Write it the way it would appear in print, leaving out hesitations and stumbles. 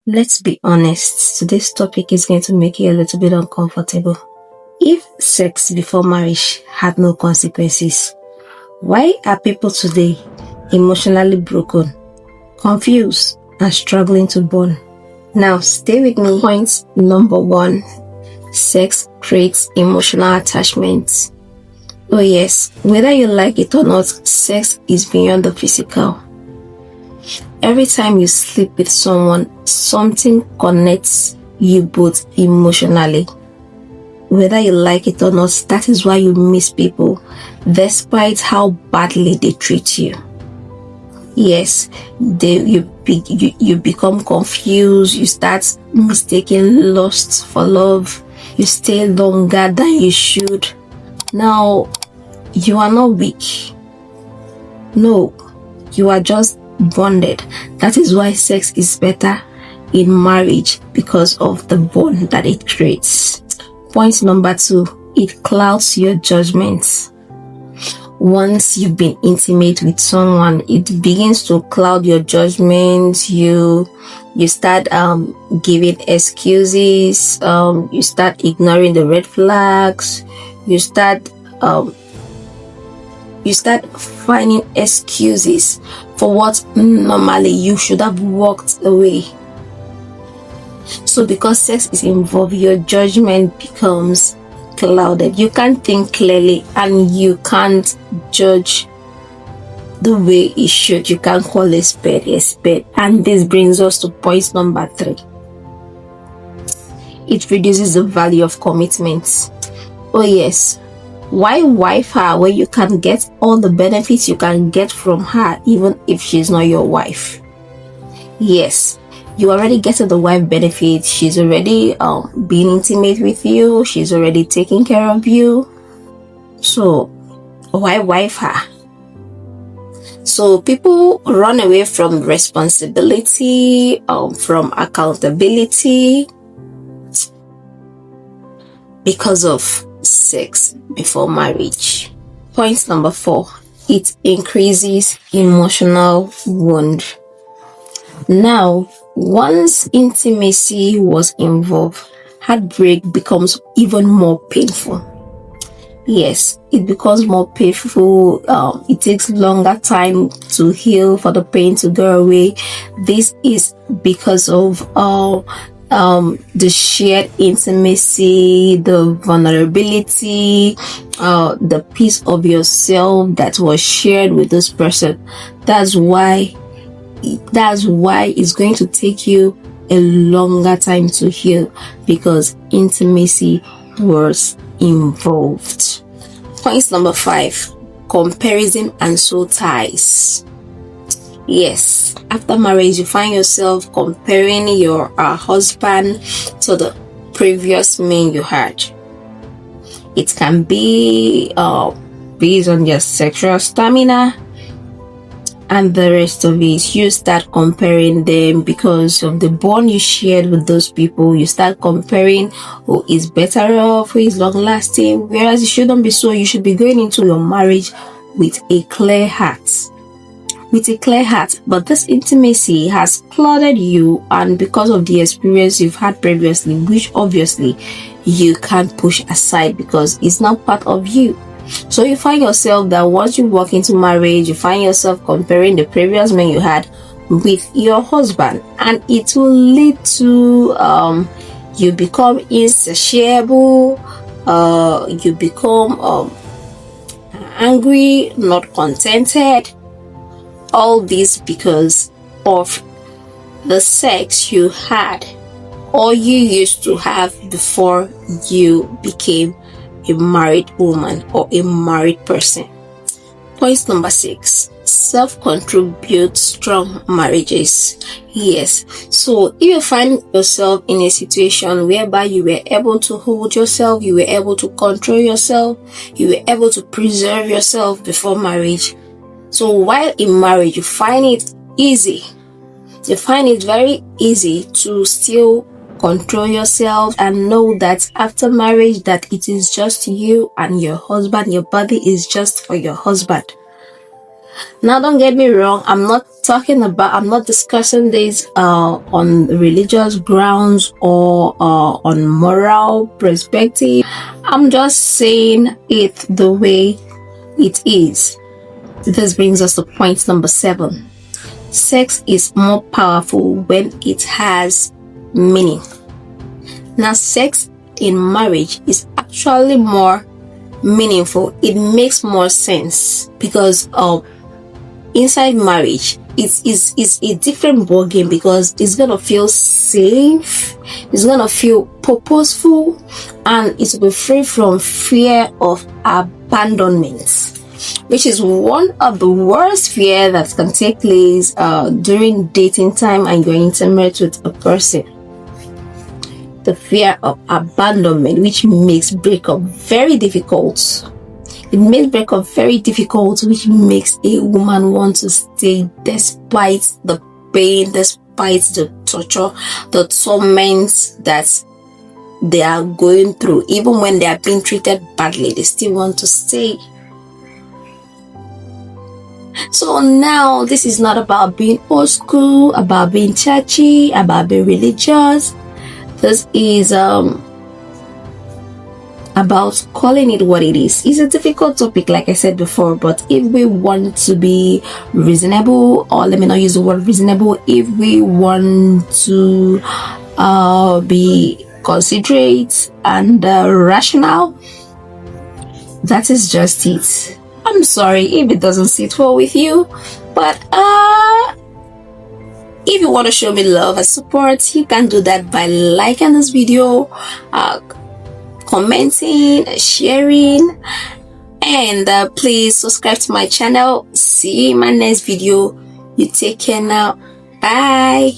Let's be honest, today's topic is going to make you a little bit uncomfortable. If sex before marriage had no consequences, why are people today emotionally broken, confused, and struggling to bond? Now, stay with me. Point number one: sex creates emotional attachment. Oh, yes, whether you like it or not, sex is beyond the physical. Every time you sleep with someone, something connects you both emotionally. Whether you like it or not, that is why you miss people, despite how badly they treat you. Yes, you become confused, you start mistaking lust for love, you stay longer than you should. Now, you are not weak. No, you are just bonded. That is why sex is better in marriage, because of the bond that it creates. Point number two: it clouds your judgments. Once you've been intimate with someone, it begins to cloud your judgments. You start giving excuses, you start ignoring the red flags, you start finding excuses for what normally you should have walked away. So because sex is involved, your judgment becomes clouded. You can't think clearly and you can't judge the way it should. You can't call a spade a spade. And this brings us to point number three: it reduces the value of commitment. Oh yes, why wife her when you can get all the benefits you can get from her even if she's not your wife? Yes, you already getting the wife benefit. She's already being intimate with you. She's already taking care of you. So why wife her? So people run away from responsibility, from accountability, because of sex before marriage. Point number four: it increases emotional wound. Now, once intimacy was involved, heartbreak becomes even more painful. Yes, it becomes more painful. It takes longer time to heal, for the pain to go away. This is because of the shared intimacy, the vulnerability, the piece of yourself that was shared with this person. That's why it's going to take you a longer time to heal, because intimacy was involved. Point number five: comparison and soul ties. Yes, after marriage, you find yourself comparing your husband to the previous man you had. It can be based on your sexual stamina and the rest of it. You start comparing them because of the bond you shared with those people. You start comparing who is better off, who is long lasting, whereas it shouldn't be so. You should be going into your marriage with a clear heart. But this intimacy has clouded you, and because of the experience you've had previously, which obviously you can't push aside because it's not part of you. So you find yourself that once you walk into marriage, you find yourself comparing the previous man you had with your husband, and it will lead to you become insatiable, you become angry, not contented. All this because of the sex you had or you used to have before you became a married woman or a married person. Point number six: self-control builds strong marriages. Yes, so if you find yourself in a situation whereby you were able to hold yourself, you were able to control yourself, you were able to preserve yourself before marriage, so while in marriage you find it easy, you find it very easy to still control yourself and know that after marriage that it is just you and your husband, your body is just for your husband. Now, don't get me wrong, I'm not discussing this on religious grounds or on moral perspective. I'm just saying it the way it is. This brings us to point number 7. Sex is more powerful when it has meaning. Now, sex in marriage is actually more meaningful. It makes more sense because inside marriage it's a different ball game, because it's gonna feel safe, it's gonna feel purposeful, and it will be free from fear of abandonment, which is one of the worst fear that can take place during dating time and you're intimate with a person. The fear of abandonment, which makes breakup very difficult. It makes breakup very difficult, which makes a woman want to stay despite the pain, despite the torture, the torments that they are going through. Even when they are being treated badly, they still want to stay. So now, this is not about being old school, about being churchy, about being religious. This is about calling it what it is. It's a difficult topic, like I said before, but if we want to be reasonable, or let me not use the word reasonable, if we want to be considerate and rational, that is just it. I'm sorry if it doesn't sit well with you, but if you want to show me love and support, you can do that by liking this video, commenting, sharing, and please subscribe to my channel. See you in my next video. You take care now. Bye.